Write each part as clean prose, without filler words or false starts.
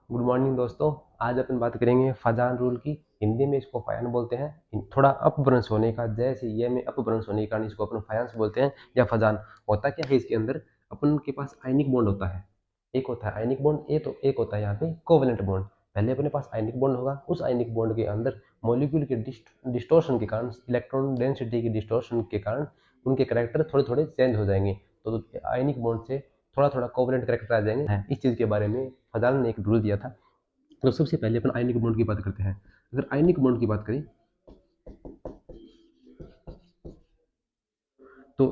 Good morning दोस्तों। आज अपन बात करेंगे फजान रूल की। हिंदी में इसको फयान बोलते हैं। थोड़ा अपभ्रंश होने का, जैसे ये में अपभ्रंश होने के कारण इसको अपन फयांस बोलते हैं या फजान। होता क्या है इसके अंदर, अपन के पास आयनिक बॉन्ड होता है। एक होता है आयनिक बॉन्ड, एक होता है यहाँ पे कोवेलेंट बॉन्ड। पहले अपने पास आयनिक बॉन्ड होगा, उस आयनिक बॉन्ड के अंदर मॉलिक्यूल के डिस्टोर्शन के कारण, इलेक्ट्रॉन डेंसिटी के डिस्टोर्शन के कारण उनके करेक्टर थोड़े थोड़े चेंज हो जाएंगे। तो आयनिक बॉन्ड से थोड़ा थोड़ा कोवेलेंट करेक्टर आ जाएंगे। इस चीज के बारे में फजान ने एक रूल दिया था। तो सबसे पहले अपन आयनिक बॉन्ड की बात करते हैं। अगर आयनिक बॉन्ड की बात करें तो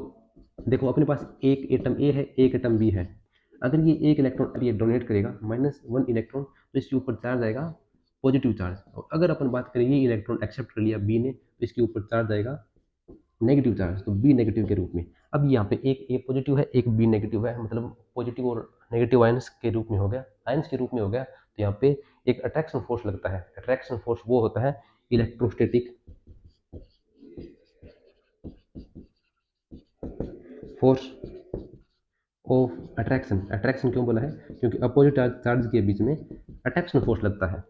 देखो, अपने पास एक एटम ए है, एक एटम बी है। अगर ये एक इलेक्ट्रॉन अब ये डोनेट करेगा -1 इलेक्ट्रॉन, तो इसके ऊपर चार्ज आएगा पॉजिटिव चार्ज। और अगर अपन बात करें ये इलेक्ट्रॉन एक्सेप्ट कर लिया बी ने, तो इसके ऊपर चार्ज आएगा नेगेटिव चार्ज, तो बी नेगेटिव के रूप में। अब यहाँ पे एक ए पॉजिटिव है, एक बी नेगेटिव है, मतलब पॉजिटिव और नेगेटिव आयंस के रूप में हो गया, आयंस के रूप में हो गया। तो यहाँ पे एक अट्रैक्शन फोर्स लगता है। अट्रैक्शन फोर्स वो होता है electrostatic force of attraction. Attraction क्यों बोला है? क्योंकि अपोजिट चार्ज के बीच में अट्रैक्शन फोर्स लगता है।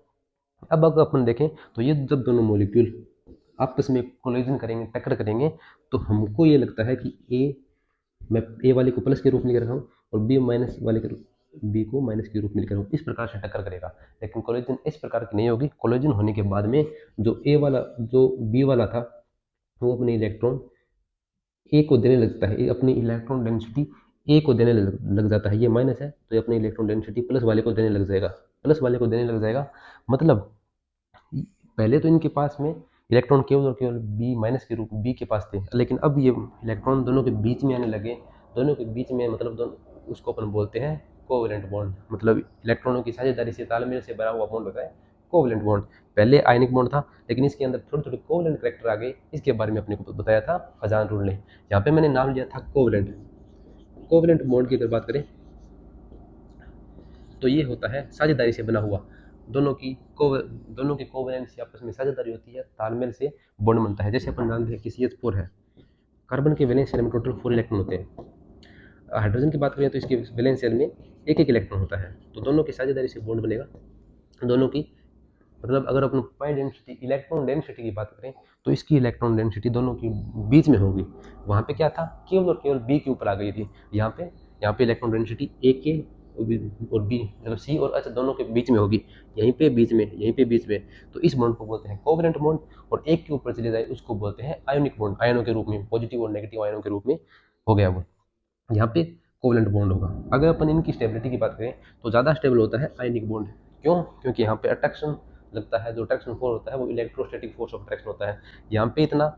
अब अगर अपन देखें तो ये जब दोनों मॉलिक्यूल आपस में कोलिजन करेंगे, टक्कर करेंगे, तो हमको ये लगता है कि ए, मैं ए वाले को प्लस के रूप में लिख रहा हूँ और बी माइनस वाले के बी को माइनस के रूप में लिख रहा हूँ। इस प्रकार से टक्कर करेगा। लेकिन कोलिजन इस प्रकार की नहीं होगी। कोलिजन होने के बाद में जो ए वाला, जो बी वाला था, वो अपने इलेक्ट्रॉन ए को देने लगता है, अपनी इलेक्ट्रॉन डेंसिटी ए को देने लग जाता है। ये माइनस है तो ये अपनी इलेक्ट्रॉन डेंसिटी प्लस वाले को देने लग जाएगा, प्लस वाले को देने लग जाएगा। मतलब पहले तो इनके पास में इलेक्ट्रॉन केवल और केवल बी माइनस के रूप बी के पास थे, लेकिन अब ये इलेक्ट्रॉन दोनों के बीच में आने लगे। दोनों के बीच में मतलब दोनों, उसको अपन बोलते हैं कोवेलेंट बॉन्ड। मतलब इलेक्ट्रॉनों की साझेदारी से, तालमेल से भरा हुआ बॉन्ड होता है कोवेलेंट बॉन्ड। पहले आयनिक बॉन्ड था, लेकिन इसके अंदर थोड़े थोड़े कोवेलेंट करेक्टर आ गए। इसके बारे में अपने को बताया था फजान रूल ने। यहाँ पे मैंने नाम लिया था कोवेलेंट। कोवेलेंट बॉन्ड की अगर बात करें तो ये होता है साझेदारी से बना हुआ। दोनों की कोवेलेंट से आपस में साझेदारी होती है, तालमेल से बॉन्ड बनता है। जैसे अपन जानते हैं कि CH4 है, कार्बन के वैलेंस शेल में टोटल 4 इलेक्ट्रॉन होते हैं। हाइड्रोजन की बात करें तो इसके वैलेंस शेल में एक एक इलेक्ट्रॉन होता है। तो दोनों की साझेदारी से बॉन्ड बनेगा। दोनों की मतलब अगर अपन पाई डेंसिटी, इलेक्ट्रॉन डेंसिटी की बात करें तो इसकी इलेक्ट्रॉन डेंसिटी दोनों की बीच में होगी। वहाँ पे क्या था, केवल और केवल बी के ऊपर आ गई थी। यहाँ पे इलेक्ट्रॉन डेंसिटी ए के और बी, मतलब सी और एच दोनों के बीच में होगी। यहीं पे बीच में। तो इस बॉन्ड को बोलते हैं कोवेलेंट बॉन्ड। और एक के ऊपर चले जाए उसको बोलते हैं आयोनिक बॉन्ड। आयनों के रूप में, पॉजिटिव और नेगेटिव आयनों के रूप में हो गया वो। यहाँ पे कोवेलेंट बॉन्ड होगा। अगर अपन इनकी स्टेबिलिटी की बात करें तो ज़्यादा स्टेबल होता है आयनिक बॉन्ड। क्यों? क्योंकि यहाँ पे अट्रैक्शन लगता है। जो अट्रैक्शन फोर्स होता है वो इलेक्ट्रोस्टैटिक फोर्स ऑफ अट्रैक्शन होता है। यहाँ पे इतना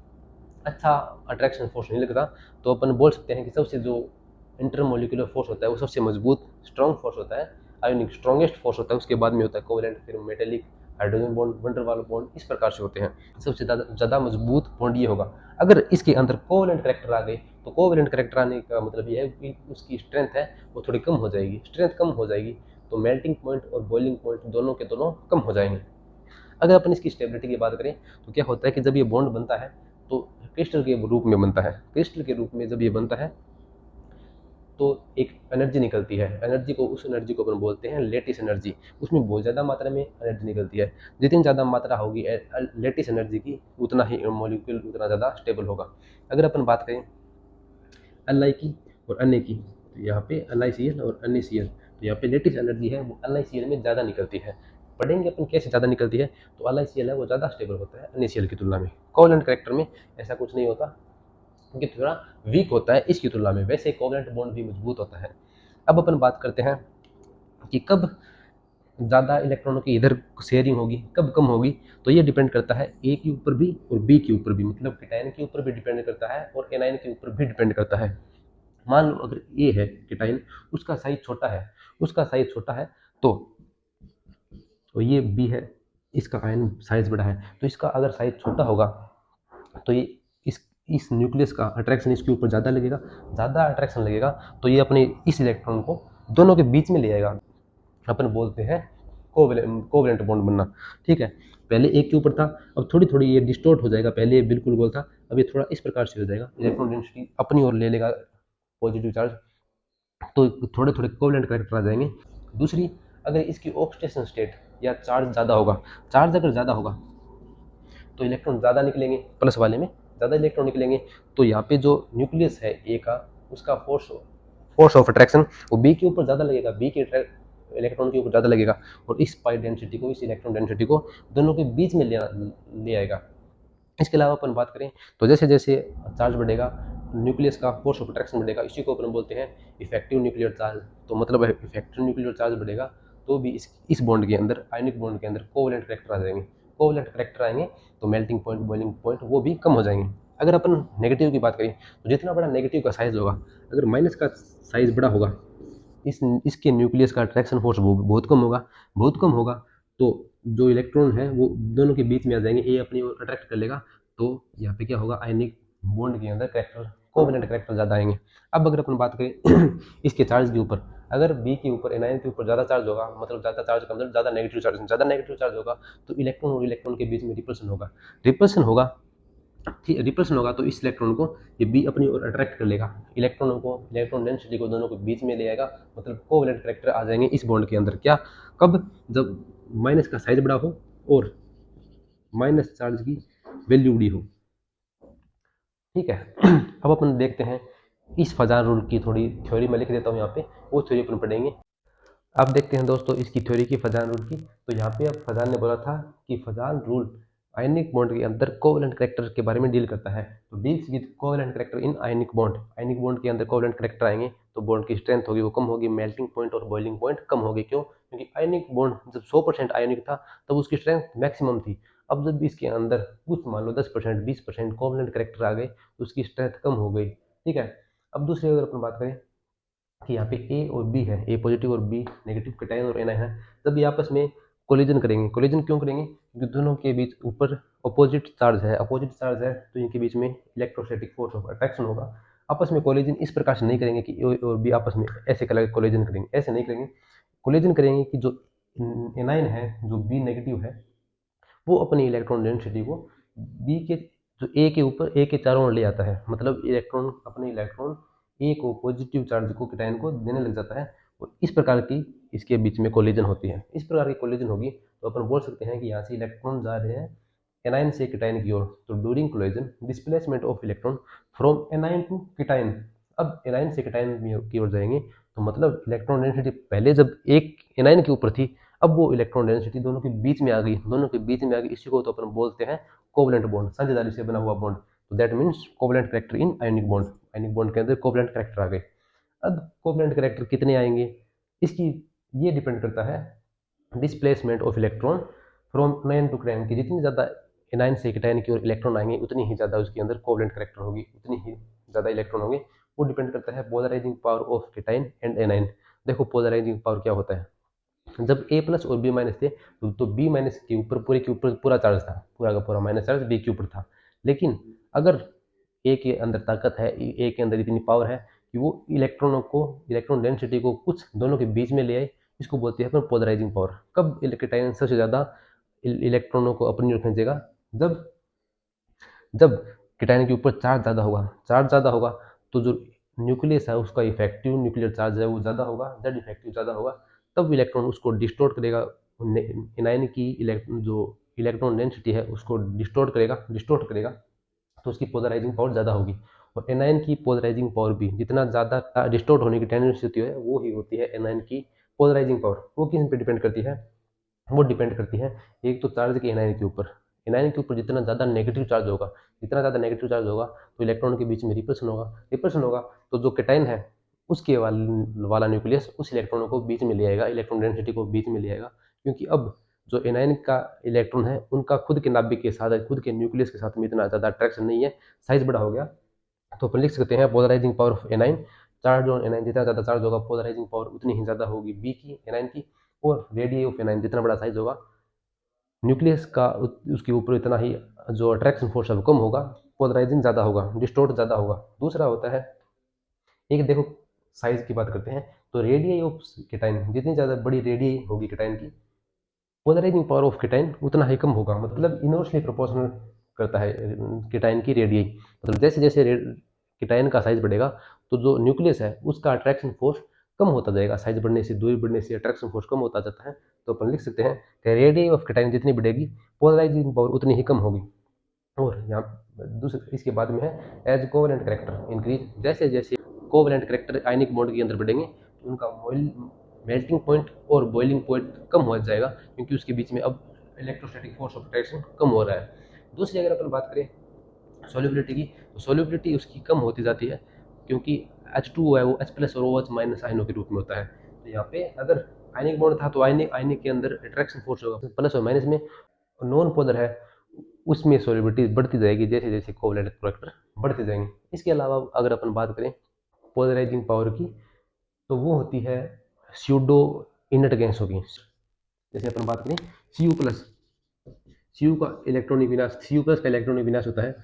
अच्छा अट्रैक्शन फोर्स नहीं लगता। तो अपन बोल सकते हैं कि सबसे जो इंटरमोलिकुलर फोर्स होता है वो सबसे मजबूत स्ट्रॉन्ग फोर्स होता है, आयोनिक स्ट्रॉन्गेस्ट फोर्स होता है। उसके बाद में होता है कोवेलेंट, फिर metallic, hydrogen bond, van der Waals bond, इस प्रकार से होते हैं। सबसे ज़्यादा मजबूत बॉन्ड ये होगा। अगर इसके अंदर कोवेलेंट करेक्टर आ गए तो कोवेलेंट करेक्टर आने का मतलब ये है कि उसकी स्ट्रेंथ है वो थोड़ी कम हो जाएगी। स्ट्रेंथ कम हो जाएगी तो मेल्टिंग पॉइंट और बॉइलिंग पॉइंट दोनों के दोनों कम हो जाएंगे। अगर अपन इसकी स्टेबिलिटी की बात करें तो क्या होता है कि जब ये बॉन्ड बनता है तो क्रिस्टल के रूप में बनता है। क्रिस्टल के रूप में जब ये बनता है तो एक एनर्जी निकलती है। उस एनर्जी को अपन बोलते हैं लेटिस एनर्जी। उसमें बहुत ज़्यादा मात्रा में एनर्जी निकलती है। जितनी ज़्यादा मात्रा होगी लेटिस एनर्जी की, उतना ही मॉलिक्यूल उतना ज़्यादा स्टेबल होगा। अगर अपन बात करें Li की और Na की, तो यहाँ पे LiCl और NaCl, तो यहाँ पे लेटिस एनर्जी है वो LiCl में ज़्यादा निकलती है। पढ़ेंगे अपन कैसे ज़्यादा निकलती है। तो LiCl है वो ज़्यादा स्टेबल होता है NaCl की तुलना में। कोवेलेंट करेक्टर में ऐसा कुछ नहीं होता, क्योंकि थोड़ा वीक होता है इसकी तुलना में। वैसे कोवेलेंट बॉन्ड भी मजबूत होता है। अब अपन बात करते हैं कि कब ज़्यादा इलेक्ट्रॉनों की इधर शेयरिंग होगी, कब कम होगी। तो ये डिपेंड करता है ए के ऊपर भी और बी के ऊपर भी, मतलब केटायन के ऊपर भी डिपेंड करता है और एनायन के ऊपर भी डिपेंड करता है। मान लो अगर ए है केटायन, उसका साइज छोटा है, उसका साइज छोटा है, तो ये बी है, इसका आयन साइज बड़ा है। तो इसका अगर साइज छोटा होगा तो ये इस न्यूक्लियस का अट्रैक्शन इसके ऊपर ज़्यादा लगेगा। ज़्यादा अट्रैक्शन लगेगा तो ये अपने इस इलेक्ट्रॉन को दोनों के बीच में ले आएगा। अपन बोलते हैं कोवेलेंट बॉन्ड बनना। ठीक है, पहले एक के ऊपर था, अब थोड़ी थोड़ी ये डिस्टोर्ट हो जाएगा। पहले ये बिल्कुल गोल था, अब ये थोड़ा इस प्रकार से हो जाएगा। इलेक्ट्रॉन डेंसिटी अपनी ओर ले लेगा पॉजिटिव चार्ज, तो थोड़े थोड़े कोवेलेंट करेक्टर आ जाएंगे। दूसरी, अगर इसकी ऑक्सीडेशन स्टेट या चार्ज ज़्यादा होगा, चार्ज अगर ज़्यादा होगा तो इलेक्ट्रॉन ज़्यादा निकलेंगे, प्लस वाले में ज़्यादा इलेक्ट्रॉन निकलेंगे। तो यहाँ पे जो न्यूक्लियस है ए का, उसका फोर्स ऑफ अट्रैक्शन वो बी के ऊपर ज़्यादा लगेगा, बी के इलेक्ट्रॉन के ऊपर ज़्यादा लगेगा, और इस पाई डेंसिटी को, इस इलेक्ट्रॉन डेंसिटी को दोनों के बीच में ले आएगा। इसके अलावा अपन बात करें तो जैसे जैसे चार्ज बढ़ेगा, न्यूक्लियस का फोर्स ऑफ अट्रैक्शन बढ़ेगा, इसी को अपन बोलते हैं इफेक्टिव न्यूक्लियर चार्ज। तो मतलब इफेक्टिव न्यूक्लियर चार्ज बढ़ेगा तो भी इस बॉन्ड के अंदर, आयनिक बॉन्ड के अंदर कोवलेंट करैक्टर आ जाएंगे। कोवलेंट करैक्टर आएंगे तो मेल्टिंग पॉइंट, बॉइलिंग पॉइंट वो भी कम हो जाएंगे। अगर अपन नेगेटिव की बात करें तो जितना बड़ा नेगेटिव का साइज होगा, अगर माइनस का साइज बड़ा होगा, इसके न्यूक्लियस का अट्रैक्शन फोर्स बहुत कम होगा, बहुत कम होगा, तो जो इलेक्ट्रॉन है वो दोनों के बीच में आ जाएंगे, ए अपनी ओर अट्रैक्ट कर लेगा, तो यहाँ पे क्या होगा, आयनिक बॉन्ड के अंदर करैक्टर, कोवेलेंट करैक्टर ज़्यादा आएंगे। अब अगर अपन बात करें इसके चार्ज के ऊपर, अगर बी के ऊपर, एनायन के ऊपर ज़्यादा चार्ज होगा, मतलब ज़्यादा चार्ज का मतलब ज़्यादा नेगेटिव चार्ज होगा, तो इलेक्ट्रॉन और इलेक्ट्रॉन के बीच में रिपल्सन होगा। रिपल्सन होगा, रिपल्सन होगा तो इस इलेक्ट्रॉन को ये बी अपनी ओर अट्रैक्ट कर लेगा, इलेक्ट्रॉनों को, इलेक्ट्रॉन डेंसिटी को दोनों को बीच में ले आएगा, मतलब कोवेलेंट करैक्टर आ जाएंगे इस बॉन्ड के अंदर। क्या, कब, जब माइनस का साइज बड़ा हो और माइनस चार्ज की वैल्यू बड़ी हो। ठीक है। अब अपन देखते हैं इस फजान रूल की थोड़ी थ्योरी मैं लिख देता हूँ यहाँ पे, वो थ्योरी अपन पढ़ेंगे। अब देखते हैं दोस्तों इसकी थ्योरी की, फजान रूल की। तो यहाँ पे अब फजान ने बोला था कि फजान रूल आयनिक बॉन्ड के अंदर कोवेलेंट करैक्टर के बारे में डील करता है। तो deals with covalent character in ionic bond, ionic bond के अंदर कोवेलेंट करैक्टर आएंगे तो बॉन्ड की स्ट्रेंथ होगी वो कम होगी, मेल्टिंग पॉइंट और बॉइलिंग पॉइंट कम होगी। क्यों? क्योंकि आयनिक बॉन्ड जब 100% आयनिक था तब उसकी स्ट्रेंथ मैक्सिमम थी। अब जब इसके अंदर कुछ मान लो 10%, 20% कोवेलेंट करैक्टर आ गए तो उसकी स्ट्रेंथ कम हो गई। ठीक है। अब दूसरी अगर अपन बात करें कि यहाँ पे ए और बी है, ए पॉजिटिव और बी नेगेटिव, कैटायन और एनायन है, जब ये आपस में कोलिजन करेंगे। कोलिजन क्यों करेंगे? क्योंकि दोनों के बीच ऊपर अपोजिट चार्ज है, अपोजिट चार्ज है तो इनके बीच में इलेक्ट्रोस्टैटिक फोर्स ऑफ अट्रैक्शन होगा। आपस में कोलिजन इस प्रकार से नहीं करेंगे कि ए और बी आपस में ऐसे कोलिजन करेंगे, ऐसे नहीं करेंगे। कोलिजन करेंगे कि जो एनायन है, जो बी नेगेटिव है, वो अपनी इलेक्ट्रॉन डेंसिटी को बी के, जो ए के ऊपर, ए के चारों ओर ले आता है, मतलब इलेक्ट्रॉन, अपने इलेक्ट्रॉन ए को, पॉजिटिव चार्ज को, कैटायन को देने लग जाता है, और इस प्रकार की इसके बीच में कोलिजन होती है। इस प्रकार की कोलिजन होगी तो अपन बोल सकते हैं कि यहाँ से इलेक्ट्रॉन जा रहे हैं एनायन से कैटायन की ओर। तो during collision displacement of electron from anion to cation, अब एनायन से कैटायन की ओर जाएंगे तो मतलब इलेक्ट्रॉन डेंसिटी पहले जब एक एनायन के ऊपर थी, अब वो इलेक्ट्रॉन डेंसिटी दोनों के बीच में आ गई, दोनों के बीच में आ गई। इसी को तो अपन बोलते हैं कोवलेंट बॉन्ड, साझेदारी से बना हुआ बॉन्ड। तो that means covalent character in ionic bond, ionic bond के अंदर कोवलेंट करैक्टर आ गए। अब कोवलेंट करैक्टर कितने आएंगे, इसकी ये डिपेंड करता है displacement of electron from anion to cation की। जितनी ज़्यादा एनायन से कैटायन की ओर इलेक्ट्रॉन आएंगे उतनी ही ज़्यादा उसके अंदर कोवलेंट करैक्टर होगी, उतनी ही ज़्यादा इलेक्ट्रॉन होंगे। वो डिपेंड करता है polarising power of cation and anion. देखो पोलराइजिंग पावर क्या होता है, जब ए प्लस और बी माइनस थे तो बी माइनस के ऊपर, पूरे के ऊपर पूरा चार्ज था, पूरा का पूरा माइनस चार्ज बी के ऊपर था। लेकिन अगर ए के अंदर ताकत है, ए के अंदर इतनी पावर है कि वो इलेक्ट्रॉनों को, इलेक्ट्रॉन डेंसिटी को कुछ दोनों के बीच में ले आए, इसको बोलते हैं अपन पोलराइजिंग पावर। कब कैटायन सबसे ज़्यादा इलेक्ट्रॉनों को अपनी ओर खींचेगा? जब जब कैटायन के ऊपर चार्ज ज़्यादा होगा, चार्ज ज़्यादा होगा तो जो न्यूक्लियस है उसका इफेक्टिव न्यूक्लियर चार्ज है वो ज़्यादा होगा, जेड इफेक्टिव ज़्यादा होगा, तब इलेक्ट्रॉन उसको डिस्टोर्ट करेगा, एनायन की जो इलेक्ट्रॉन डेंसिटी है उसको डिस्टोर्ट करेगा, तो उसकी पोलराइजिंग पावर ज़्यादा होगी। और एनायन की पोलराइजिंग पावर भी जितना ज़्यादा डिस्टोर्ट होने की टेंडेंसी होती है वो ही होती है एनायन की पोलराइजिंग पावर। वो किस पे डिपेंड करती है? वो डिपेंड करती है एक तो चार्ज के एनायन के ऊपर, एनायन के ऊपर जितना ज़्यादा नेगेटिव चार्ज होगा, जितना ज़्यादा नेगेटिव चार्ज होगा तो इलेक्ट्रॉन के बीच में रिपल्सन होगा, रिपल्सन होगा तो जो कैटायन है उसके वाला न्यूक्लियस उस इलेक्ट्रॉनों को बीच में ले आएगा, इलेक्ट्रॉन डेंसिटी को बीच में ले आएगा। क्योंकि अब जो एनायन का इलेक्ट्रॉन है उनका खुद के नाभिक के साथ, खुद के न्यूक्लियस के साथ में इतना ज़्यादा अट्रैक्शन नहीं है, साइज बड़ा हो गया। तो अपन लिख सकते हैं polarising power of anion, charge on anion, जितना ज़्यादा चार्ज होगा पोलराइजिंग पावर उतनी ही ज़्यादा होगी बी की, एनाइन की। और रेडियस ऑफ एनाइन, जितना बड़ा साइज होगा न्यूक्लियस का उसके ऊपर उतना ही जो अट्रैक्शन फोर्स है वो कम होगा, पोलराइजिंग ज़्यादा होगा, डिस्टोर्ट ज़्यादा होगा। दूसरा होता है, एक देखो साइज की बात करते हैं तो रेडियस ऑफ कैटाइन, जितनी ज़्यादा बड़ी रेडियस होगी कैटाइन की, पोलराइजिंग पावर ऑफ कैटाइन उतना ही कम होगा, मतलब इनवर्सली प्रोपोर्शनल करता है कैटाइन की रेडियस। मतलब जैसे जैसे कैटाइन का साइज बढ़ेगा तो जो न्यूक्लियस है उसका अट्रैक्शन फोर्स कम होता जाएगा, साइज बढ़ने से, दूरी बढ़ने से अट्रैक्शन फोर्स कम होता जाता है। तो अपन लिख सकते हैं कि रेडियस ऑफ कैटायन जितनी बढ़ेगी पोलराइजिंग पावर उतनी ही कम होगी। और यहाँ दूसरे इसके बाद में है एज कोवेलेंट करेक्टर इंक्रीज, जैसे जैसे कोवेलेंट करेक्टर आयनिक बॉन्ड के अंदर बढ़ेंगे तो उनका मेल्टिंग पॉइंट और बॉइलिंग पॉइंट कम हो जाएगा, क्योंकि उसके बीच में अब इलेक्ट्रोस्टैटिक फोर्स ऑफ अट्रैक्शन कम हो रहा है। दूसरी अगर अपन बात करें सोल्यूबिलिटी की, तो सोल्यूबिलिटी उसकी कम होती जाती है, क्योंकि H2O है वो H+ और OH- आयनों के रूप में होता है। तो यहाँ पे अगर आयनिक बॉन्ड था तो आयनिक आयनिक के अंदर अट्रैक्शन फोर्स होगा प्लस और माइनस में, नॉन पोलर है उसमें सोल्यूबिलिटी बढ़ती जाएगी जैसे जैसे कोवलेंट करेक्टर बढ़ते जाएंगे। इसके अलावा अगर अपन बात करें पोलराइजिंग पावर की, तो वो होती है स्यूडो इनर्ट गैसों की। जैसे अपन बात करें Cu+, Cu का इलेक्ट्रॉनिक विनाश, Cu+ का इलेक्ट्रॉनिक विनाश होता है,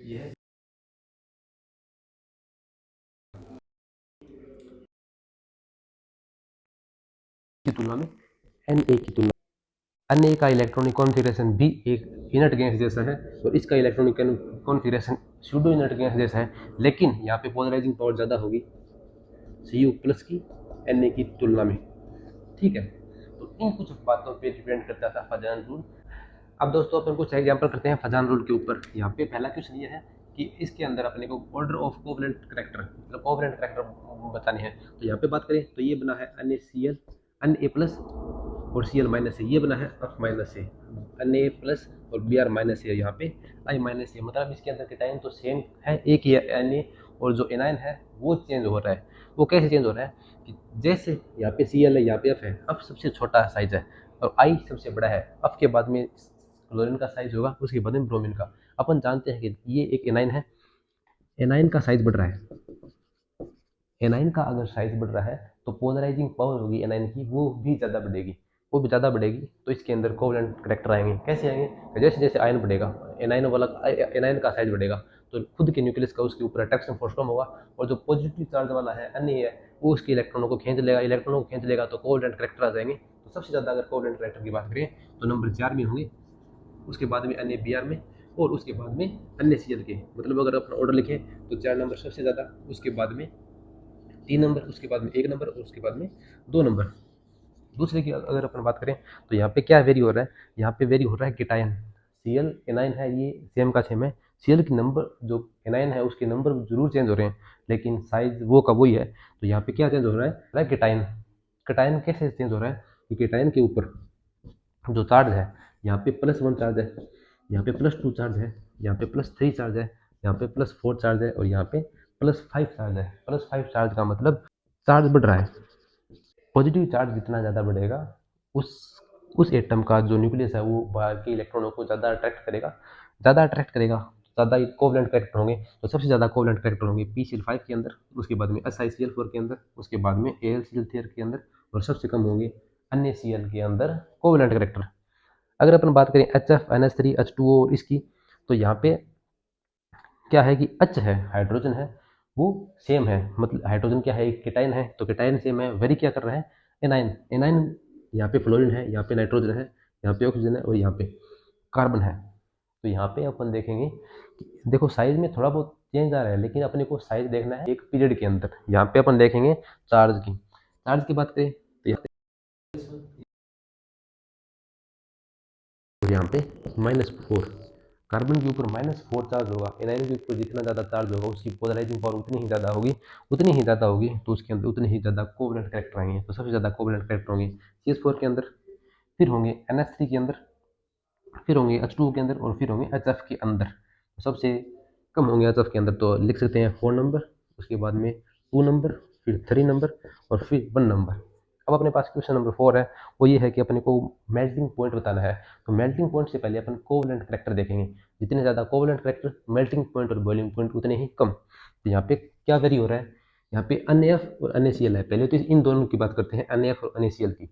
यह की तुलना में Na की तुलना अन्य का इलेक्ट्रॉनिक कॉन्फ़िगरेशन भी एक इनर्ट गैस जैसा है और इसका electronic configuration pseudo inert gas जैसा है, लेकिन यहाँ पे पोलराइजिंग पावर ज़्यादा होगी Cu+ की Na की तुलना में। ठीक है, तो इन कुछ बातों पे डिपेंड करता था फजान रूल। अब दोस्तों अपन कुछ एग्जांपल करते हैं फजान रूल के ऊपर। यहाँ पे पहला क्वेश्चन ये है कि इसके अंदर अपने को ऑर्डर ऑफ कोवलेंट करेक्टर, मतलब कोवलेंट करेक्टर बताने हैं। तो यहाँ पे बात करें तो ये बना है NaCl Na+ और Cl- है, ये बना है F- Na+ और Br- है यहाँ पे I- है, मतलब इसके अंदर कैटायन तो सेम है, एक ही Na, और जो एनायन है वो चेंज हो रहा है। वो कैसे चेंज हो रहा है कि जैसे यहाँ पे Cl है, यहाँ पे F है, F सबसे छोटा साइज है और I सबसे बड़ा है। F के बाद में क्लोरीन का साइज होगा, उसके बाद में ब्रोमीन का। अपन जानते हैं कि ये एक एनाइन है, एनाइन का साइज बढ़ रहा है, एनाइन का अगर साइज बढ़ रहा है तो पोलराइजिंग पावर होगी एनाइन की वो भी ज़्यादा बढ़ेगी, वो भी ज़्यादा बढ़ेगी। तो इसके अंदर कोवलेंट करेक्टर आएंगे, कैसे आएंगे, जैसे जैसे आयन बढ़ेगा एनाइन वाला, एनाइन का साइज बढ़ेगा तो खुद के न्यूक्लियस का उसके ऊपर अट्रैक्शन फोर्स कम होगा, और जो पॉजिटिव चार्ज वाला है अन्य है वो उसके इलेक्ट्रॉनों को खींच लेगा, इलेक्ट्रॉनों को खींच लेगा तो कोवलेंट करेक्टर आ जाएंगे। तो सबसे ज़्यादा अगर कोवलेंट करेक्टर की बात करें तो नंबर 4 में होंगे, उसके बाद में अन्य Br में, और उसके बाद में अन्य Cl के। मतलब अगर अपना ऑर्डर लिखें तो 4 नंबर सबसे ज़्यादा, उसके बाद में 3 नंबर, उसके बाद में 1 नंबर और उसके बाद में 2 नंबर। दूसरे की अगर अपन बात करें तो यहाँ पे क्या वेरी हो रहा है, यहाँ पे वेरी हो रहा है केटायन। Cl एनाइन है ये सेम का सेम है, Cl की नंबर जो एनाइन है उसके नंबर जरूर चेंज हो रहे हैं लेकिन साइज वो का वही है। तो यहाँ पे क्या चेंज हो रहा है केटायन। केटायन कैसे चेंज हो रहा है कि केटायन के ऊपर जो चार्ज है, यहाँ पे +1 चार्ज है, यहाँ पे +2 चार्ज है, यहाँ पे +3 चार्ज है, यहाँ पे +4 चार्ज है और यहाँ पे +5 चार्ज है। +5 चार्ज का मतलब चार्ज बढ़ रहा है। पॉजिटिव चार्ज जितना ज़्यादा बढ़ेगा उस उस एटम का जो न्यूक्लियस है वो बाहर के इलेक्ट्रॉनों को ज़्यादा अट्रैक्ट करेगा, ज़्यादा अट्रैक्ट करेगा, ज़्यादा कोवलेंट करेक्टर होंगे। तो सबसे ज़्यादा कोवलेंट करेक्टर होंगे PCl5 के अंदर, उसके बाद में SiCl4 के अंदर, उसके बाद में AlCl3 के अंदर, और सबसे कम होंगे अन्य Cl के अंदर कोवलेंट करेक्टर। अगर अपन बात करें HF NH3 H2O और इसकी, तो यहाँ पे क्या है कि H है हाइड्रोजन है वो सेम है, मतलब हाइड्रोजन क्या है एक केटायन है तो केटायन सेम है, वेरी क्या कर रहा है एनाइन, एनाइन यहाँ पे फ्लोरीन है, यहाँ पे नाइट्रोजन है, यहाँ पे ऑक्सीजन है और यहाँ पे कार्बन है। तो यहाँ पे अपन देखेंगे कि देखो साइज में थोड़ा बहुत चेंज आ रहा है लेकिन अपने को साइज देखना है एक पीरियड के अंदर। यहाँ पे अपन देखेंगे चार्ज की बात करें तो यहाँ पे -4, कार्बन के ऊपर -4 चार्ज होगा, एनाइन के ऊपर जितना ज़्यादा चार्ज होगा उसकी पोलराइजिंग पावर उतनी ही ज़्यादा होगी, उतनी ही ज़्यादा होगी तो उसके अंदर उतने ही ज़्यादा कोवलेंट करेक्टर आएंगे। तो सबसे ज़्यादा कोवलेंट करेक्टर होंगे CH4 के अंदर, फिर होंगे NH3 के अंदर, फिर होंगे H2O के अंदर और फिर होंगे HF के अंदर। तो सबसे कम होंगे HF के अंदर, तो लिख सकते हैं 4 नंबर, उसके बाद में 2 नंबर, फिर 3 नंबर और फिर 1 नंबर। अब अपने पास क्वेश्चन नंबर 4 है, वो ये है कि अपने को मेल्टिंग पॉइंट बताना है। तो मेल्टिंग पॉइंट से पहले अपन कोवलेंट करेक्टर देखेंगे, जितने ज़्यादा कोवलेंट करेक्टर मेल्टिंग पॉइंट और बॉइलिंग पॉइंट उतने ही कम। तो यहाँ पे क्या वेरी हो रहा है, यहाँ पे NF और NaCl है। पहले तो इन दोनों की बात करते हैं NF और NaCl की।